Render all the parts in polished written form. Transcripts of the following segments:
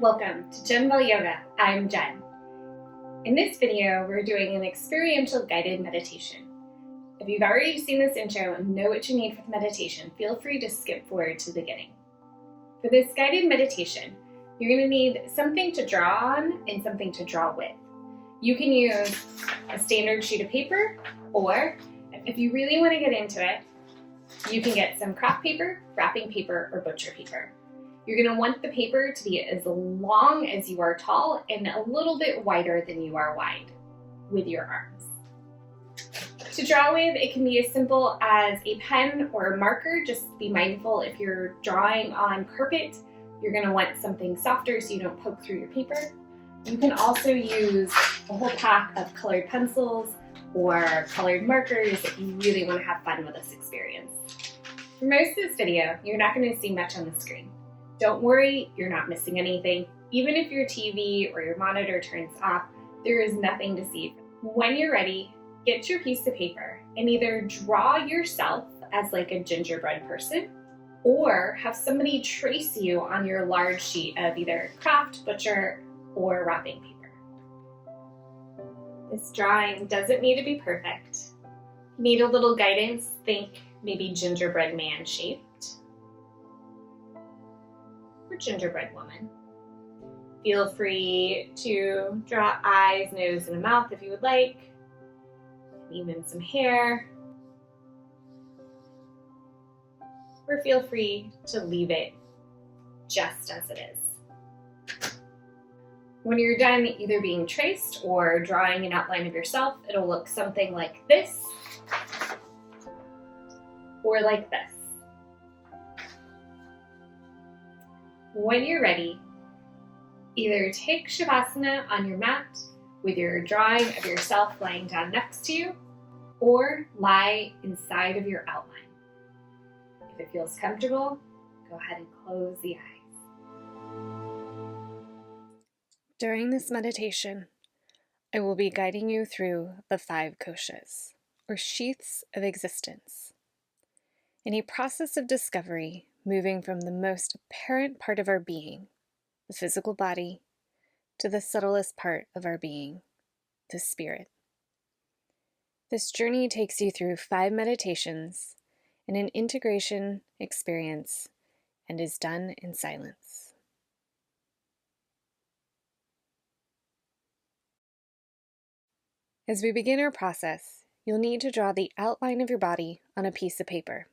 Welcome to 𝐒𝐿 Yoga. I'm Jen. In this video, we're doing an experiential guided meditation. If you've already seen this intro and know what you need for the meditation, feel free to skip forward to the beginning. For this guided meditation, you're going to need something to draw on and something to draw with. You can use a standard sheet of paper, or if you really want to get into it, you can get some craft paper, wrapping paper, or butcher paper. You're going to want the paper to be as long as you are tall and a little bit wider than you are wide with your arms. To draw with, it can be as simple as a pen or a marker. Just be mindful if you're drawing on carpet, you're going to want something softer so you don't poke through your paper. You can also use a whole pack of colored pencils or colored markers if you really want to have fun with this experience. For most of this video, you're not going to see much on the screen. Don't worry, you're not missing anything. Even if your TV or your monitor turns off, there is nothing to see. When you're ready, get your piece of paper and either draw yourself as like a gingerbread person or have somebody trace you on your large sheet of either craft, butcher, or wrapping paper. This drawing doesn't need to be perfect. Need a little guidance, think maybe gingerbread man shaped. Or gingerbread woman. Feel free to draw eyes, nose, and a mouth if you would like, even some hair. Or feel free to leave it just as it is. When you're done either being traced or drawing an outline of yourself, it'll look something like this or like this. When you're ready, either take Shavasana on your mat with your drawing of yourself lying down next to you, or lie inside of your outline. If it feels comfortable, go ahead and close the eyes. During this meditation, I will be guiding you through the 5 koshas, or sheaths of existence, in a process of discovery moving from the most apparent part of our being, the physical body, to the subtlest part of our being, the spirit. This journey takes you through 5 meditations and an integration experience and is done in silence. As we begin our process, you'll need to draw the outline of your body on a piece of paper.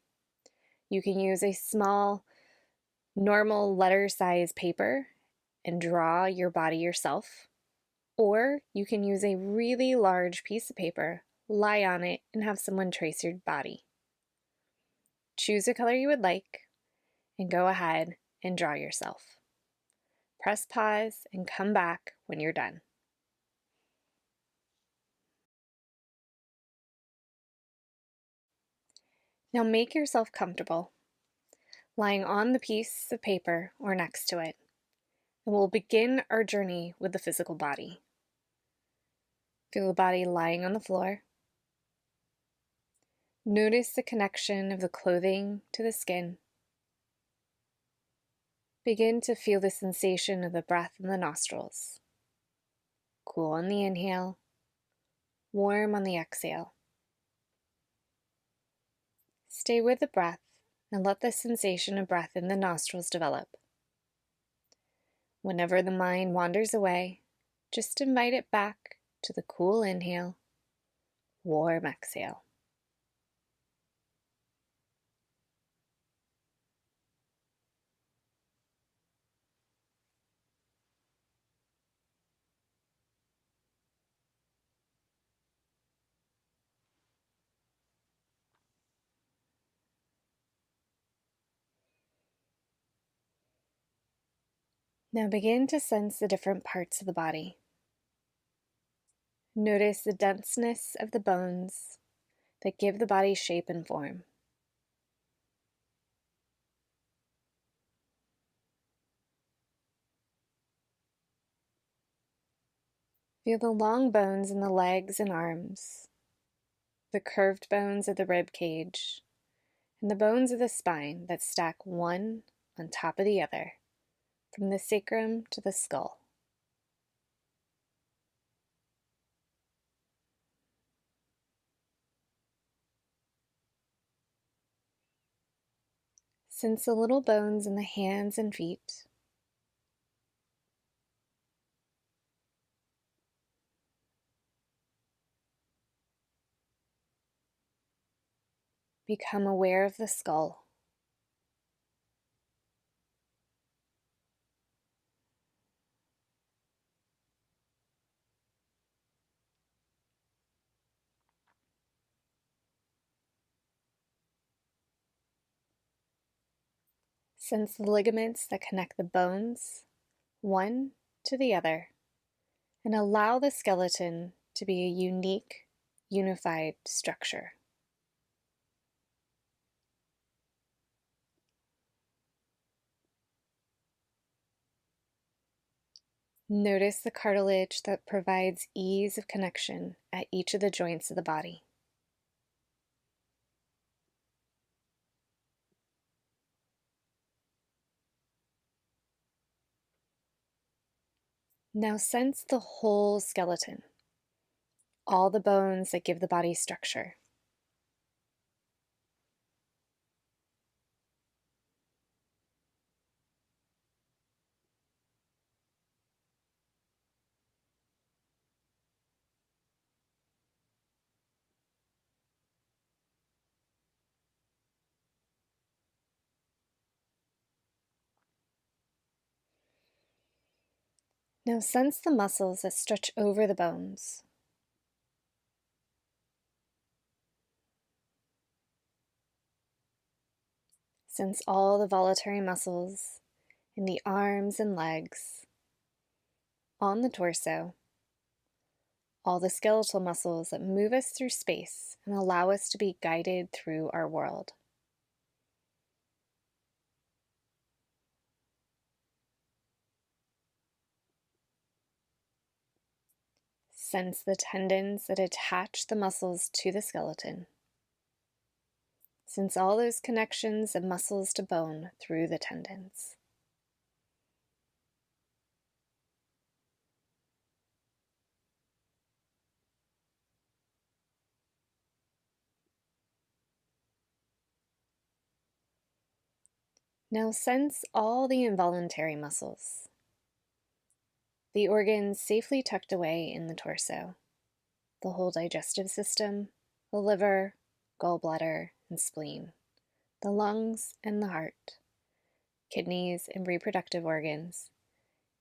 You can use a small, normal letter size paper and draw your body yourself, or you can use a really large piece of paper, lie on it, and have someone trace your body. Choose a color you would like and go ahead and draw yourself. Press pause and come back when you're done. Now make yourself comfortable, lying on the piece of paper or next to it, and we'll begin our journey with the physical body. Feel the body lying on the floor. Notice the connection of the clothing to the skin. Begin to feel the sensation of the breath in the nostrils. Cool on the inhale, warm on the exhale. Stay with the breath and let the sensation of breath in the nostrils develop. Whenever the mind wanders away, just invite it back to the cool inhale, warm exhale. Now begin to sense the different parts of the body. Notice the denseness of the bones that give the body shape and form. Feel the long bones in the legs and arms, the curved bones of the rib cage, and the bones of the spine that stack one on top of the other, from the sacrum to the skull. Sense the little bones in the hands and feet. Become aware of the skull. Sense the ligaments that connect the bones, one to the other, and allow the skeleton to be a unique, unified structure. Notice the cartilage that provides ease of connection at each of the joints of the body. Now sense the whole skeleton, all the bones that give the body structure. Now sense the muscles that stretch over the bones. Sense all the voluntary muscles in the arms and legs, on the torso, all the skeletal muscles that move us through space and allow us to be guided through our world. Sense the tendons that attach the muscles to the skeleton. Sense all those connections of muscles to bone through the tendons. Now sense all the involuntary muscles, the organs safely tucked away in the torso, the whole digestive system, the liver, gallbladder, and spleen, the lungs and the heart, kidneys and reproductive organs,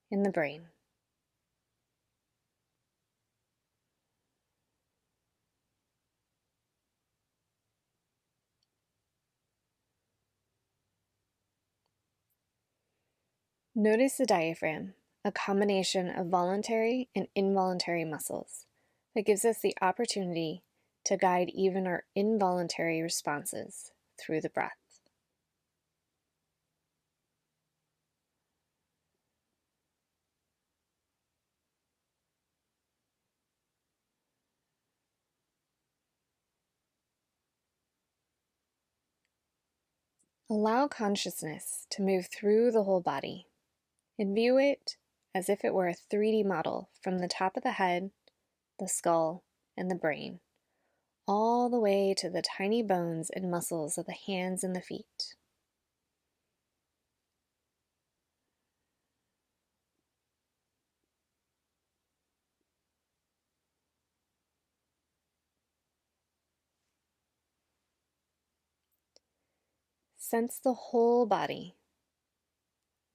and the brain. Notice the diaphragm, a combination of voluntary and involuntary muscles that gives us the opportunity to guide even our involuntary responses through the breath. Allow consciousness to move through the whole body and view it as if it were a 3D model from the top of the head, the skull, and the brain, all the way to the tiny bones and muscles of the hands and the feet. Sense the whole body,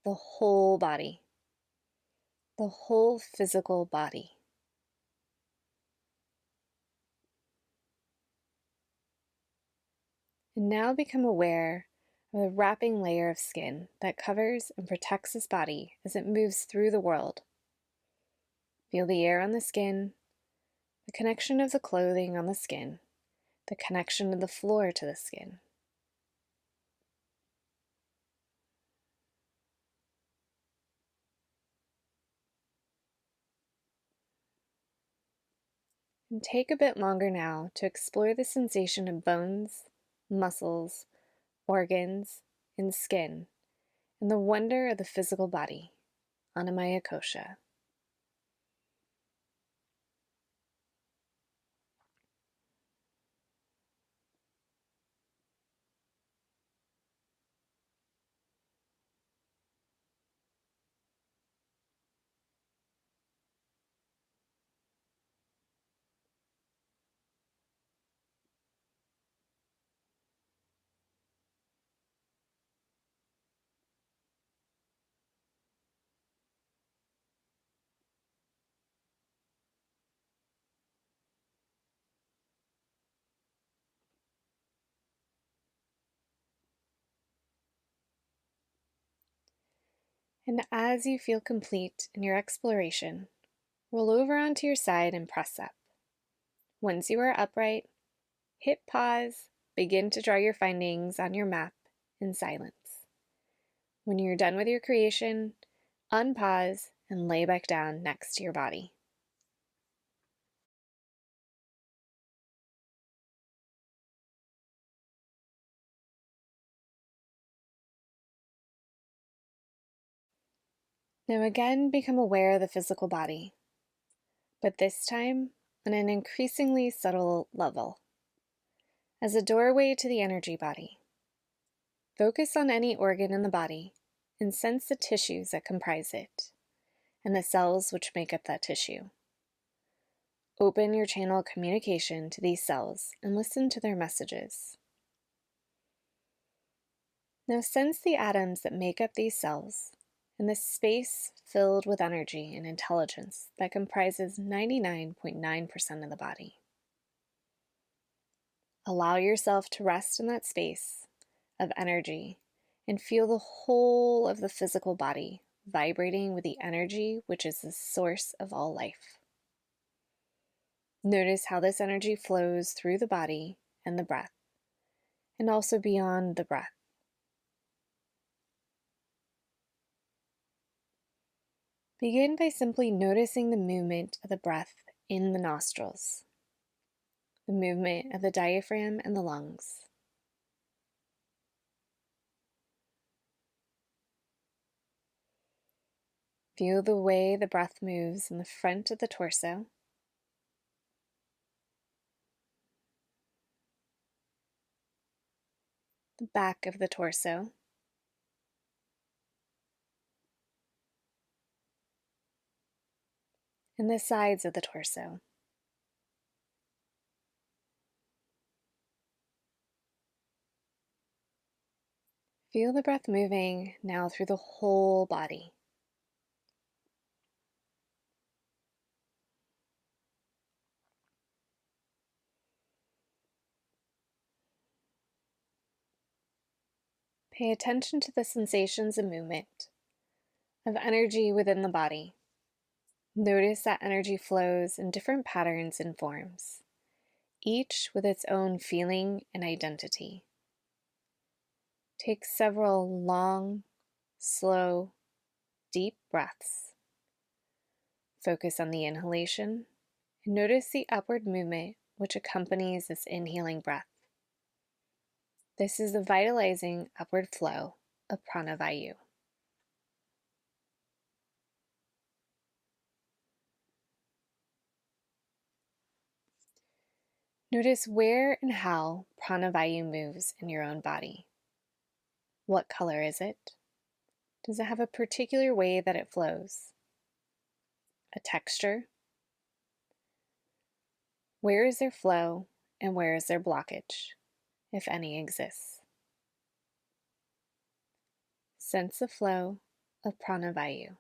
the whole body, the whole physical body. And now become aware of the wrapping layer of skin that covers and protects this body as it moves through the world. Feel the air on the skin, the connection of the clothing on the skin, the connection of the floor to the skin. And take a bit longer now to explore the sensation of bones, muscles, organs, and skin, and the wonder of the physical body, ᴘʟᴇᴜ. And as you feel complete in your exploration, roll over onto your side and press up. Once you are upright, hit pause, begin to draw your findings on your map in silence. When you're done with your creation, unpause and lay back down next to your body. Now again, become aware of the physical body, but this time on an increasingly subtle level. As a doorway to the energy body, focus on any organ in the body and sense the tissues that comprise it and the cells which make up that tissue. Open your channel of communication to these cells and listen to their messages. Now sense the atoms that make up these cells and the space filled with energy and intelligence that comprises 99.9% of the body. Allow yourself to rest in that space of energy and feel the whole of the physical body vibrating with the energy which is the source of all life. Notice how this energy flows through the body and the breath, and also beyond the breath. Begin by simply noticing the movement of the breath in the nostrils, the movement of the diaphragm and the lungs. Feel the way the breath moves in the front of the torso, the back of the torso, and the sides of the torso. Feel the breath moving now through the whole body. Pay attention to the sensations and movement of energy within the body. Notice that energy flows in different patterns and forms, each with its own feeling and identity. Take several long, slow, deep breaths. Focus on the inhalation and notice the upward movement which accompanies this inhaling breath. This is the vitalizing upward flow of pranavayu. Notice where and how pranavayu moves in your own body. What color is it? Does it have a particular way that it flows? A texture? Where is there flow and where is there blockage, if any exists? Sense the flow of pranavayu.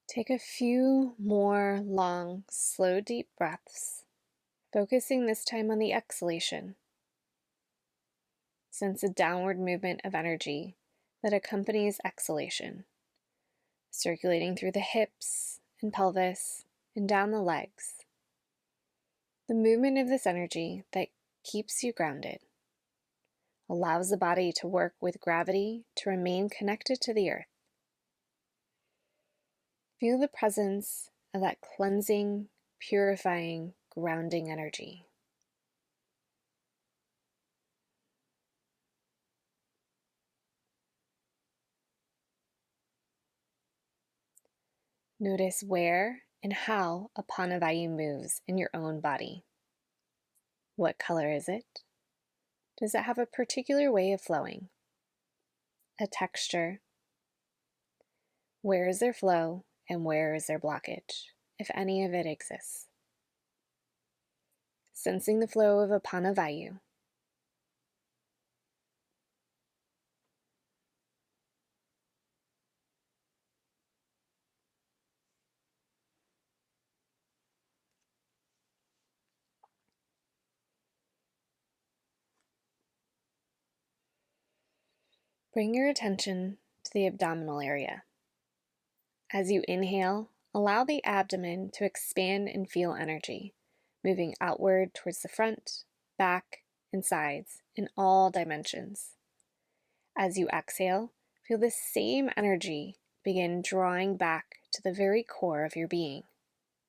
Take a few more long, slow, deep breaths, focusing this time on the exhalation. Sense a downward movement of energy that accompanies exhalation, circulating through the hips and pelvis and down the legs. The movement of this energy that keeps you grounded. allows the body to work with gravity to remain connected to the earth. Feel the presence of that cleansing, purifying, grounding energy. Notice where and how Apana Vayu moves in your own body. What color is it? Does it have a particular way of flowing? A texture? Where is there flow and where is there blockage, if any of it exists? Sensing the flow of Apana Vayu. Bring your attention to the abdominal area. As you inhale, allow the abdomen to expand and feel energy, moving outward towards the front, back, and sides in all dimensions. As you exhale, feel the same energy begin drawing back to the very core of your being,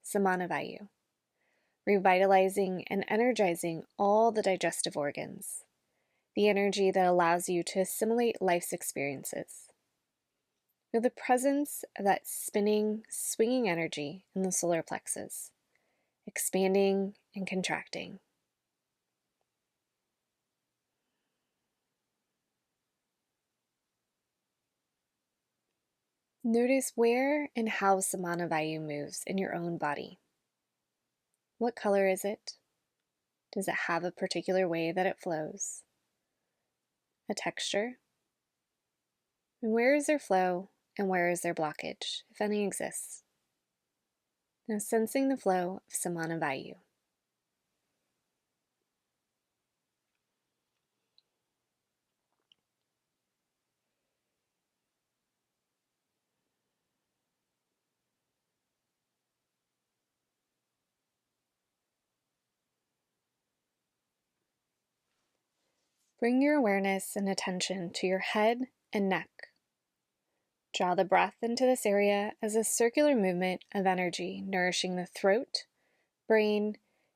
Samana Vayu, revitalizing and energizing all the digestive organs, the energy that allows you to assimilate life's experiences. Feel the presence of that spinning, swinging energy in the solar plexus, expanding and contracting. Notice where and how Samana Vayu moves in your own body. What color is it? Does it have a particular way that it flows? A texture? And where is there flow and where is there blockage, if any exists? Now sensing the flow of Samana Vayu. Bring your awareness and attention to your head and neck. Draw the breath into this area as a circular movement of energy nourishing the throat, brain,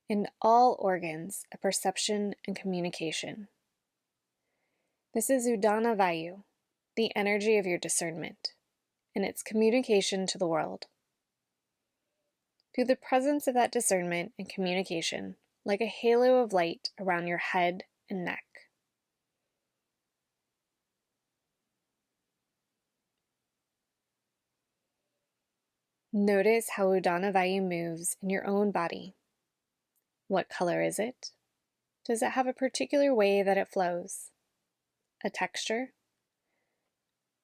and all organs of perception and communication. This is Udana Vayu, the energy of your discernment, and its communication to the world. Feel the presence of that discernment and communication like a halo of light around your head and neck. Notice how Udana Vayu moves in your own body. What color is it? Does it have a particular way that it flows? A texture?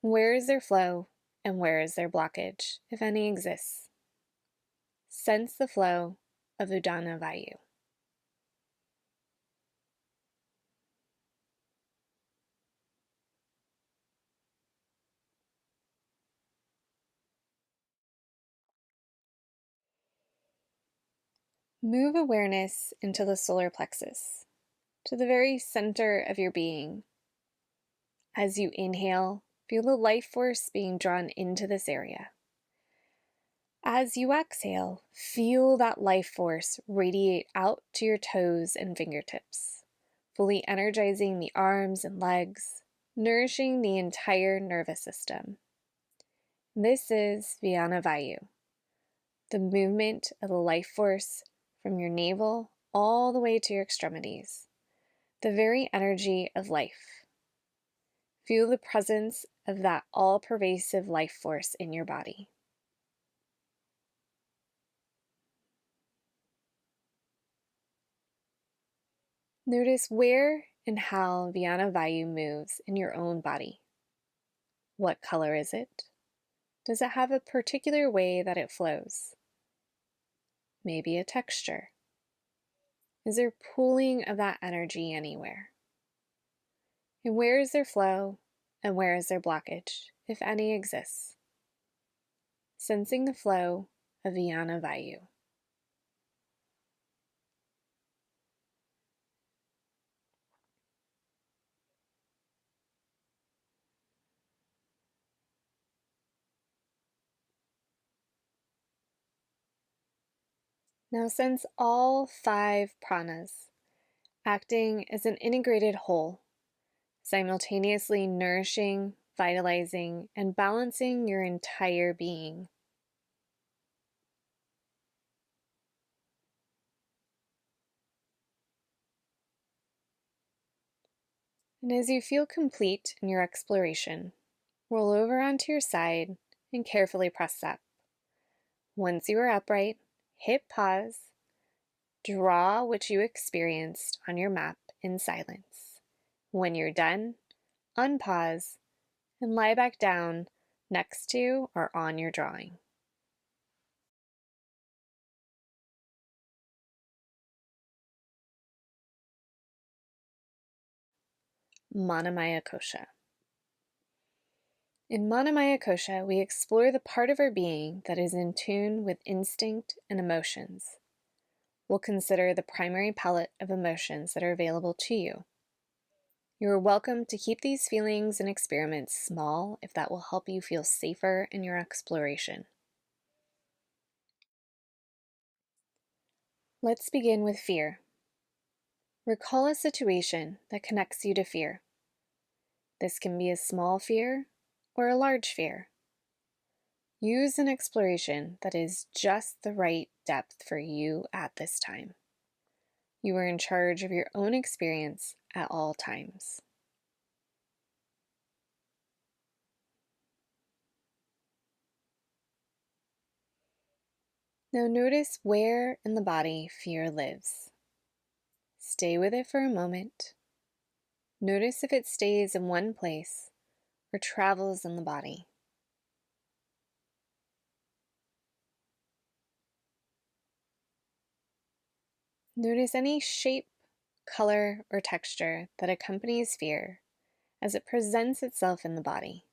Where is there flow and where is there blockage, if any exists? Sense the flow of Udana Vayu. Move awareness into the solar plexus, to the very center of your being. As you inhale, feel the life force being drawn into this area. As you exhale, feel that life force radiate out to your toes and fingertips, fully energizing the arms and legs, nourishing the entire nervous system. This is Vyana Vayu, the movement of the life force from your navel all the way to your extremities, the very energy of life. Feel the presence of that all-pervasive life force in your body. Notice where and how Vyana Vayu moves in your own body. What color is it? Does it have a particular way that it flows? Maybe a texture. Is there pooling of that energy anywhere? And where is there flow and where is there blockage, if any exists? Sensing the flow of Vyana Vayu. Now sense all 5 pranas acting as an integrated whole, simultaneously nourishing, vitalizing, and balancing your entire being. And as you feel complete in your exploration, roll over onto your side and carefully press up. Once you are upright, hit pause, draw what you experienced on your map in silence. When you're done, unpause and lie back down next to or on your drawing. Manomaya Kosha. In Manomaya Kosha, we explore the part of our being that is in tune with instinct and emotions. We'll consider the primary palette of emotions that are available to you. You are welcome to keep these feelings and experiments small if that will help you feel safer in your exploration. Let's begin with fear. Recall a situation that connects you to fear. This can be a small fear or a large fear. Use an exploration that is just the right depth for you at this time. You are in charge of your own experience at all times. Now notice where in the body fear lives. Stay with it for a moment. Notice if it stays in one place or travels in the body. Notice any shape, color, or texture that accompanies fear as it presents itself in the body.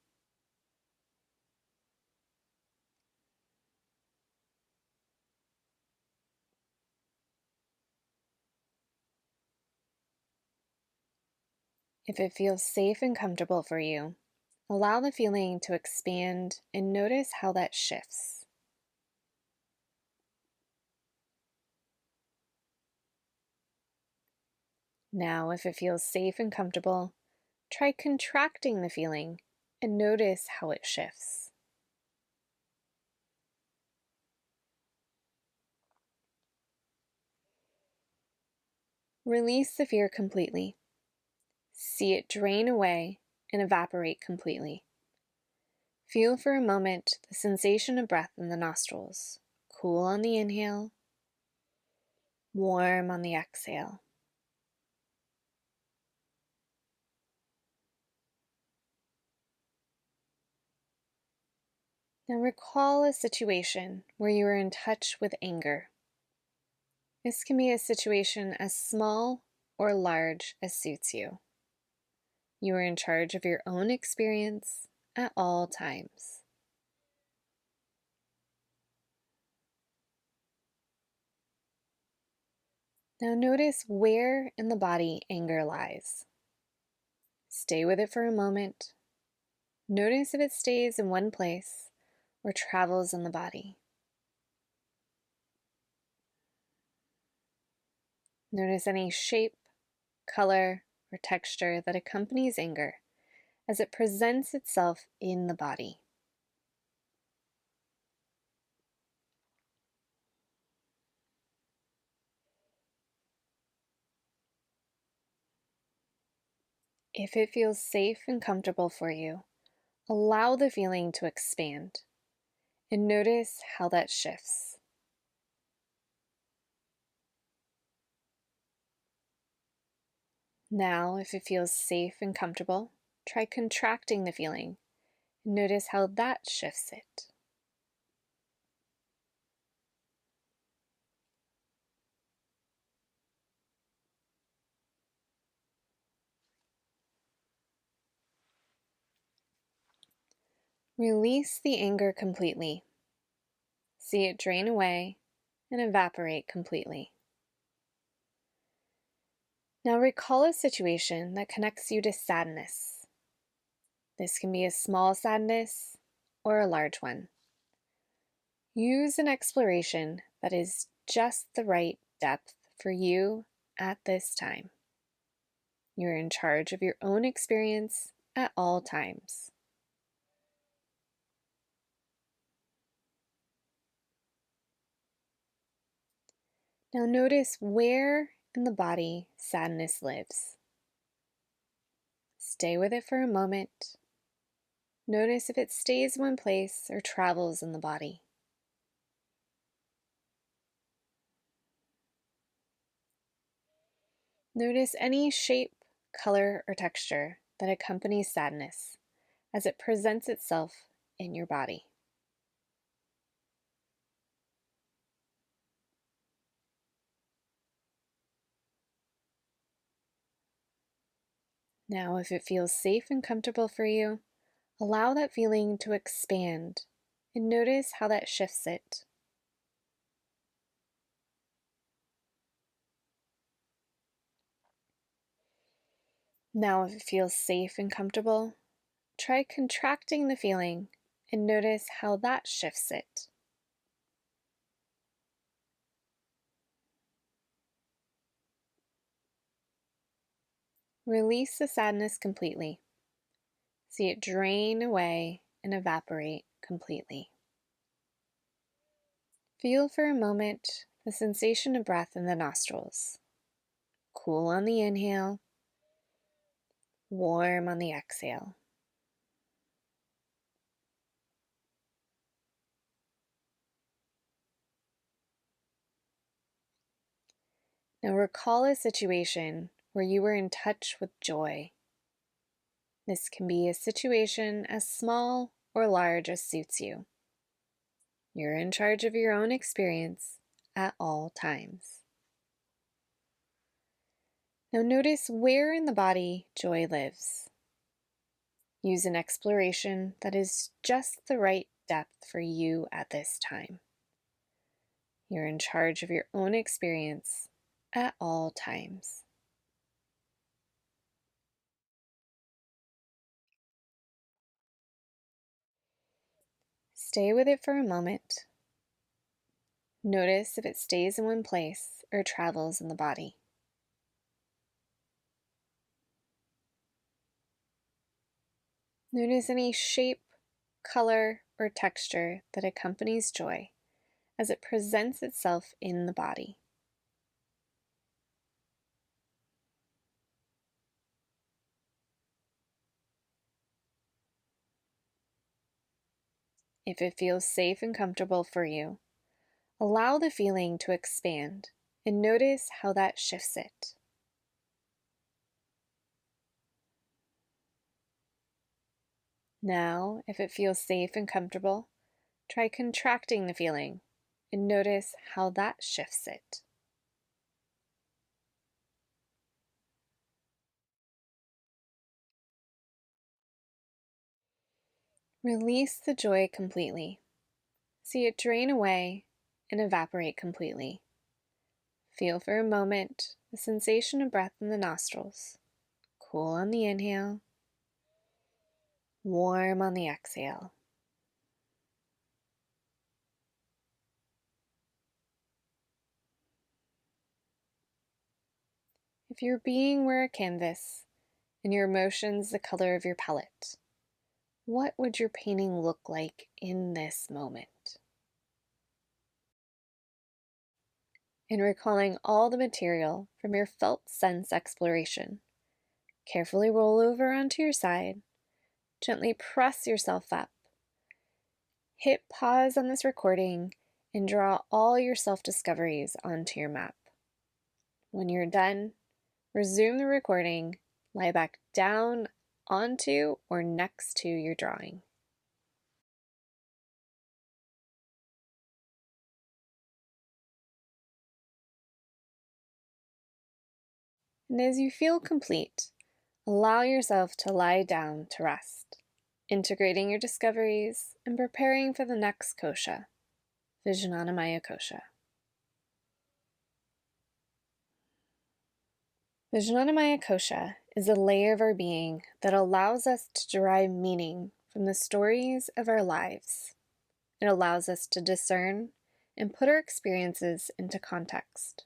If it feels safe and comfortable for you, allow the feeling to expand and notice how that shifts. Now, if it feels safe and comfortable, try contracting the feeling and notice how it shifts. Release the fear completely. See it drain away and evaporate completely. Feel for a moment the sensation of breath in the nostrils. Cool on the inhale, warm on the exhale. Now recall a situation where you are in touch with anger. This can be a situation as small or large as suits you. You are in charge of your own experience at all times. Now notice where in the body anger lies. Stay with it for a moment. Notice if it stays in one place or travels in the body. Notice any shape, color, or texture that accompanies anger as it presents itself in the body. If it feels safe and comfortable for you, allow the feeling to expand and notice how that shifts. Now, if it feels safe and comfortable, try contracting the feeling and notice how that shifts it. Release the anger completely. See it drain away and evaporate completely. Now recall a situation that connects you to sadness. This can be a small sadness or a large one. Use an exploration that is just the right depth for you at this time. You're in charge of your own experience at all times. Now notice where in the body sadness lives. Stay with it for a moment. Notice if it stays in one place or travels in the body. Notice any shape, color, or texture that accompanies sadness as it presents itself in your body. Now, if it feels safe and comfortable for you, allow that feeling to expand and notice how that shifts it. Now, if it feels safe and comfortable, try contracting the feeling and notice how that shifts it. Release the sadness completely. See it drain away and evaporate completely. Feel for a moment the sensation of breath in the nostrils. Cool on the inhale, warm on the exhale. Now recall a situation where you were in touch with joy. This can be a situation as small or large as suits you. You're in charge of your own experience at all times. Now notice where in the body joy lives. Use an exploration that is just the right depth for you at this time. You're in charge of your own experience at all times. Stay with it for a moment. Notice if it stays in one place or travels in the body. Notice any shape, color, or texture that accompanies joy as it presents itself in the body. If it feels safe and comfortable for you, allow the feeling to expand and notice how that shifts it. Now, if it feels safe and comfortable, try contracting the feeling and notice how that shifts it. Release the joy completely. See it drain away and evaporate completely. Feel for a moment the sensation of breath in the nostrils. Cool on the inhale, warm on the exhale. If your being were a canvas and your emotions the color of your palette, what would your painting look like in this moment? In recalling all the material from your felt sense exploration, carefully roll over onto your side, gently press yourself up. Hit pause on this recording and draw all your self-discoveries onto your map. When you're done, resume the recording, lie back down onto or next to your drawing. And as you feel complete, allow yourself to lie down to rest, integrating your discoveries and preparing for the next kosha, 𝐒𝐤𝐤𝐿 kosha. 𝐒𝐤𝐤𝐿 kosha is a layer of our being that allows us to derive meaning from the stories of our lives. It allows us to discern and put our experiences into context.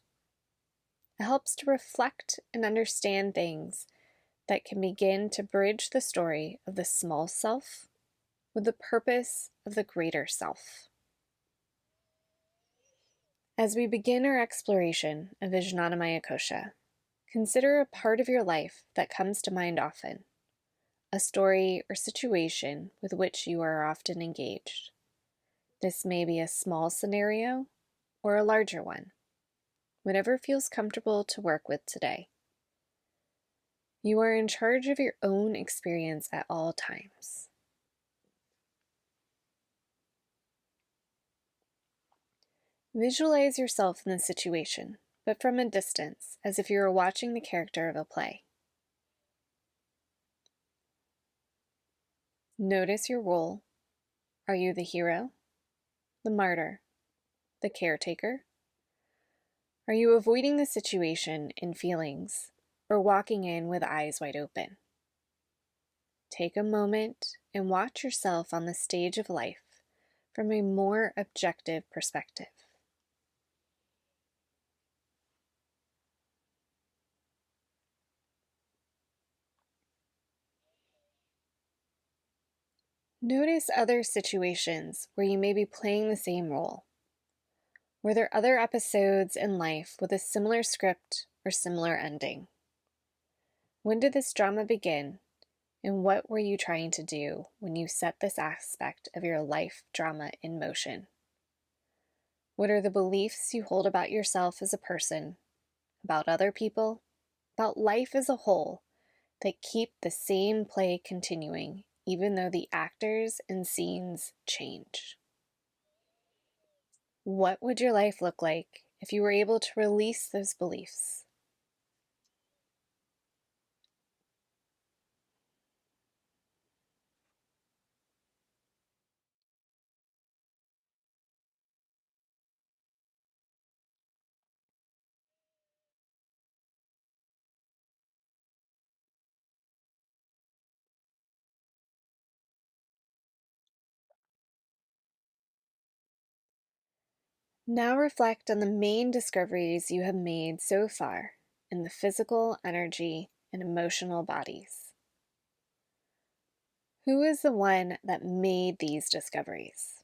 It helps to reflect and understand things that can begin to bridge the story of the small self with the purpose of the greater self. As we begin our exploration of 𝐒𝐮𝐤𝐫𝐢𝐻𝑒𝑛𝐬𝐜𝐫𝐢𝐻, consider a part of your life that comes to mind often, a story or situation with which you are often engaged. This may be a small scenario or a larger one, whatever feels comfortable to work with today. You are in charge of your own experience at all times. Visualize yourself in the situation, but from a distance, as if you were watching the character of a play. Notice your role. Are you the hero, the martyr, the caretaker? Are you avoiding the situation in feelings or walking in with eyes wide open? Take a moment and watch yourself on the stage of life from a more objective perspective. Notice other situations where you may be playing the same role. Were there other episodes in life with a similar script or similar ending? When did this drama begin, and what were you trying to do when you set this aspect of your life drama in motion? What are the beliefs you hold about yourself as a person, about other people, about life as a whole, that keep the same play continuing even though the actors and scenes change? What would your life look like if you were able to release those beliefs? Now reflect on the main discoveries you have made so far in the physical, energy, and emotional bodies. Who is the one that made these discoveries?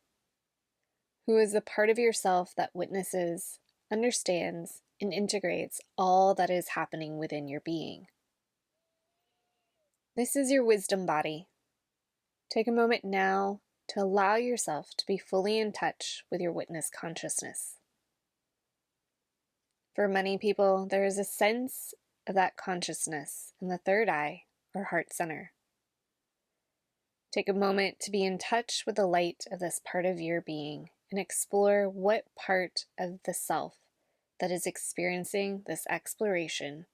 Who is the part of yourself that witnesses, understands, and integrates all that is happening within your being? This is your wisdom body. Take a moment now to allow yourself to be fully in touch with your witness consciousness. For many people, there is a sense of that consciousness in the third eye or heart center. Take a moment to be in touch with the light of this part of your being and explore what part of the self that is experiencing this exploration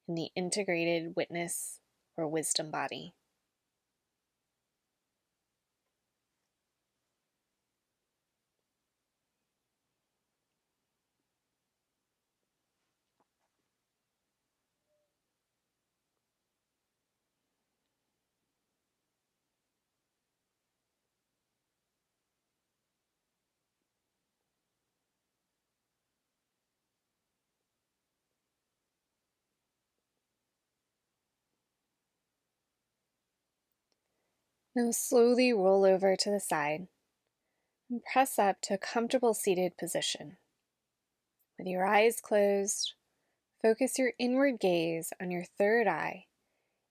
in the integrated witness or wisdom body. Now slowly roll over to the side and press up to a comfortable seated position. With your eyes closed, focus your inward gaze on your third eye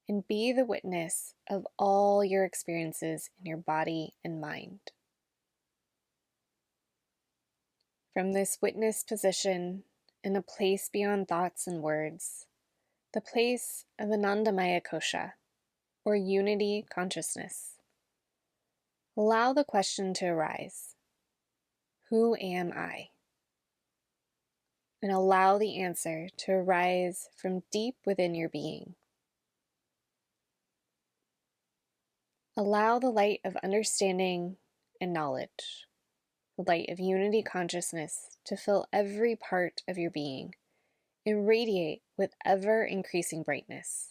and be the witness of all your experiences in your body and mind. From this witness position, in a place beyond thoughts and words, the place of Anandamaya Kosha, or unity consciousness, allow the question to arise: who am I? And allow the answer to arise from deep within your being. Allow the light of understanding and knowledge, the light of unity consciousness, to fill every part of your being and radiate with ever-increasing brightness.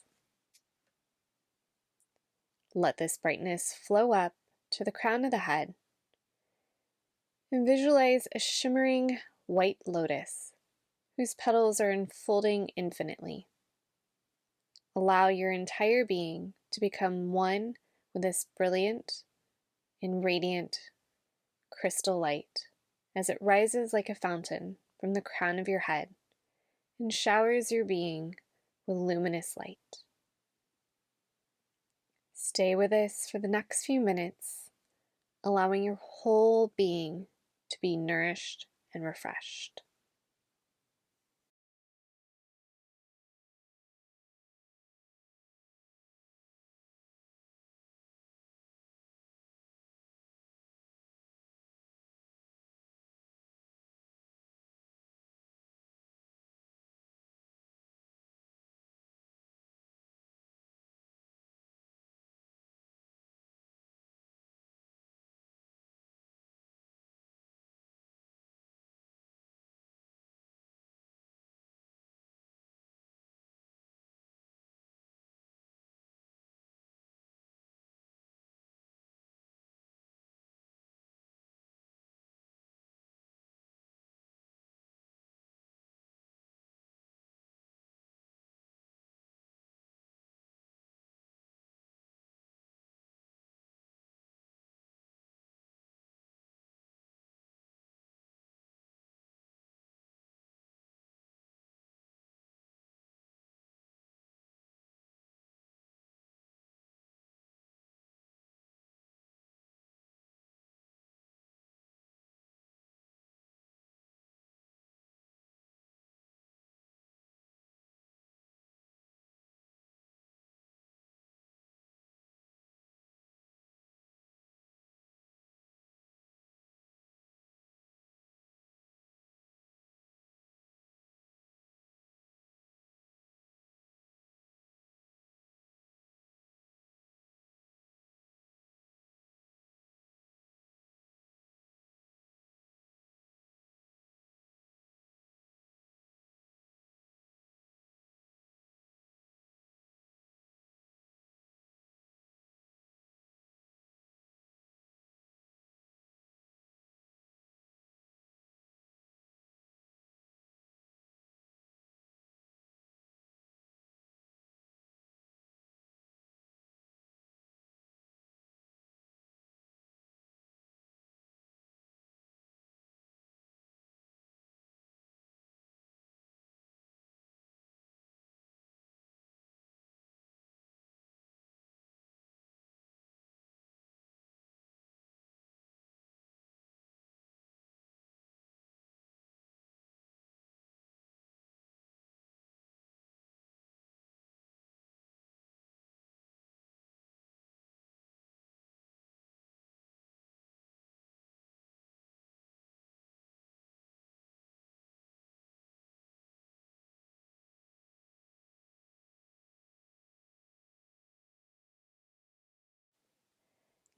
Let this brightness flow up to the crown of the head And visualize a shimmering white lotus whose petals are unfolding infinitely. Allow your entire being to become one with this brilliant and radiant crystal light as it rises like a fountain from the crown of your head and showers your being with luminous light. Stay with this for the next few minutes, allowing your whole being to be nourished and refreshed.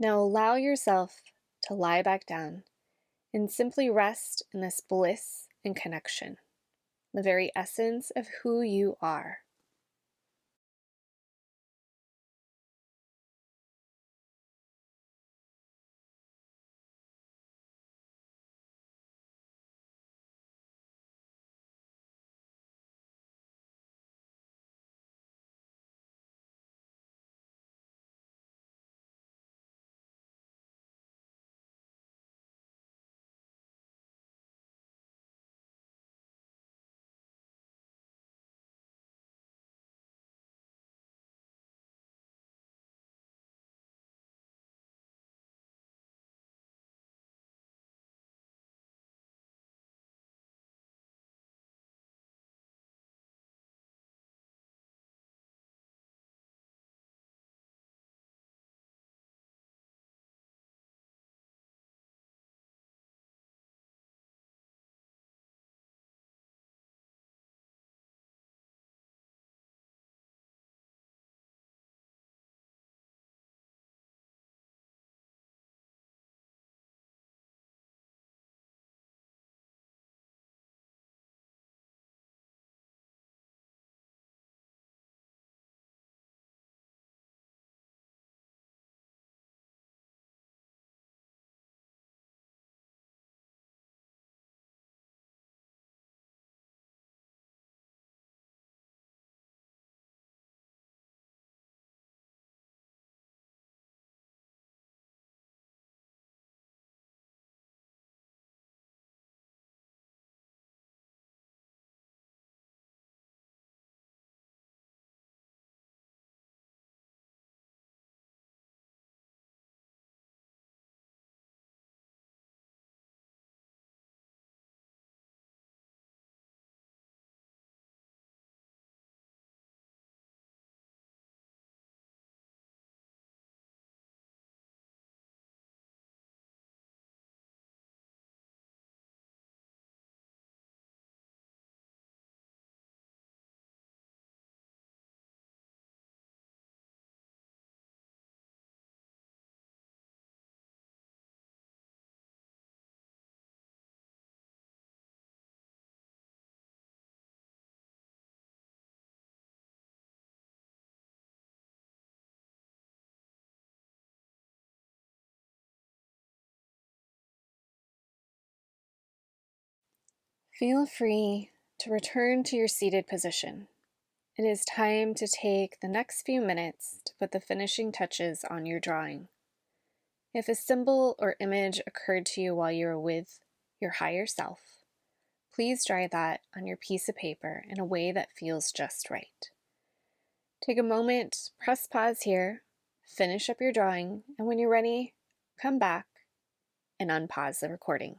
Now allow yourself to lie back down and simply rest in this bliss and connection, the very essence of who you are. Feel free to return to your seated position. It is time to take the next few minutes to put the finishing touches on your drawing. If a symbol or image occurred to you while you were with your higher self, please draw that on your piece of paper in a way that feels just right. Take a moment, press pause here, finish up your drawing, and when you're ready, come back and unpause the recording.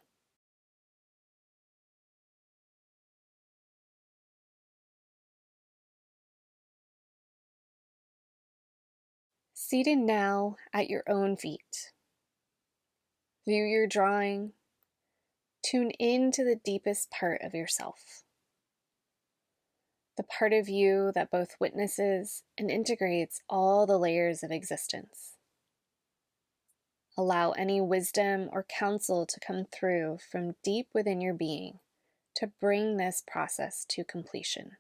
Seated now at your own feet, view your drawing, tune into the deepest part of yourself, the part of you that both witnesses and integrates all the layers of existence. Allow any wisdom or counsel to come through from deep within your being to bring this process to completion.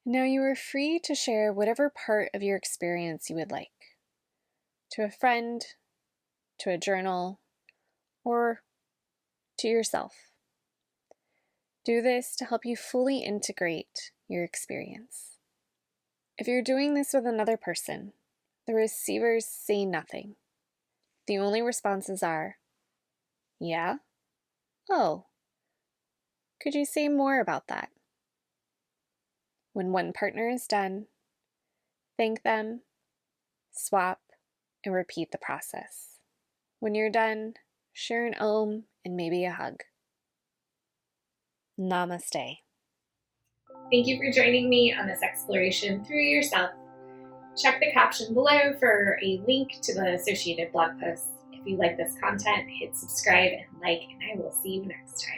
Now you are free to share whatever part of your experience you would like, to a friend, to a journal, or to yourself. Do this to help you fully integrate your experience. If you're doing this with another person, the receivers say nothing. The only responses are, yeah, oh, could you say more about that? When one partner is done, thank them, swap, and repeat the process. When you're done, share an Om and maybe a hug. Namaste. Thank you for joining me on this exploration through yourself. Check the caption below for a link to the associated blog posts. If you like this content, hit subscribe and like, and I will see you next time.